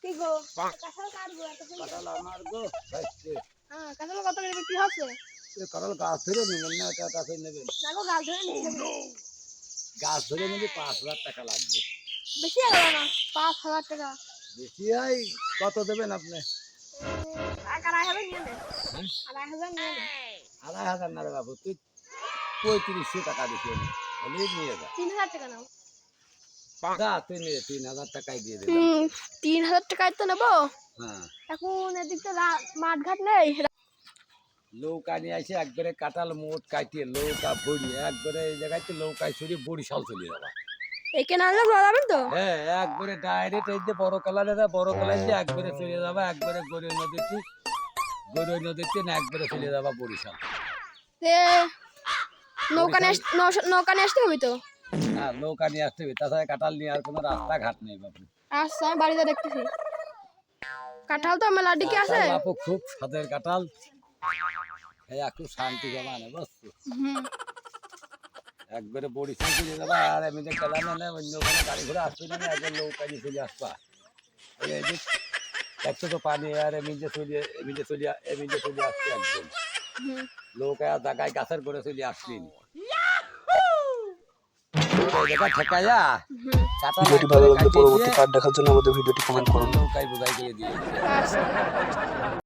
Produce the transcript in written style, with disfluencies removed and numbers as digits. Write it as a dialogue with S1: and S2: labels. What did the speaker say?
S1: কি গো কাঁঠাল কাটবো
S2: কাঁঠাল আমার গো খাইছে।
S1: হ্যাঁ কাঁঠাল কত করে বিক্রি হচ্ছে?
S2: কাঁঠাল গাছ ধরে নেবেন না এটা কাছে নেবেন?
S1: না গো গাছ ধরে নিয়ে যাবো।
S2: গাছ ধরে নিলে 5,000 টাকা লাগবে।
S1: বেশি হলো না 5,000 টাকা।
S2: বেশি হয় কত দেবেন আপনি?
S1: 2,500 নিয়ে নেন। 2,500 নিয়ে নেন।
S2: 2,500 না রে বাবু, তুই 3500 টাকা দিতে হবে। নিয়ে যা
S1: 3,000 টাকা নাও।
S2: যা তুই নিয়ে 3,000 টাকায় দিয়ে দিলাম।
S1: 3,000 টাকায় তো নেবো।
S2: হ্যাঁ
S1: এখন এদিক তো মাঠ ঘাট নেই।
S2: নৌকা নিয়ে আসে একবারে কাঁঠাল মোট কাটিয়ে নৌকা ভরিয়ে একবারে এই জায়গায় তো নৌকায় সরিয়ে বরিশাল চলে যাবা।
S1: একে না আনলে যাবেন তো?
S2: হ্যাঁ একবারে ডাইরেক্ট এই যে বড় কালার দিয়ে একবারে চলে যাবা, একবারে গরুই নদীতে না একবারে চলে যাবা বরিশাল।
S1: নৌকা নিয়ে আসতে হবে তো?
S2: হ্যাঁ নৌকা নিয়ে আসতে হবে, তাছাড়া কাঁঠাল নিয়ে আর কোনো রাস্তাঘাট নেই বাপু।
S1: আচ্ছা আমি বাড়িতে দেখতেছি। কাঁঠাল তো মেলা দিকে আছে
S2: বাপু, খুব স্বাদের কাঁঠাল। এই খুব শান্তি জমানে বুঝছো। একবারে বরিশাল চলে যাবা, আর এমনি খেলা না অন্য কোনো গাড়ি ঘোড়া আসবে না, একবার নৌকা নিয়ে চলে আসবা। এই যে দেখছো তো পানি আর এমনি চলে আসছে একদম। নৌকা জায়গায় গাছের করে চলে আসলেন।
S3: ভিডিওটি ভালো লাগলে পরবর্তী পার্ট দেখার জন্য আমাদের ভিডিওটি কমেন্ট করুন।
S2: নৌকায় বোঝাই করে দিয়ে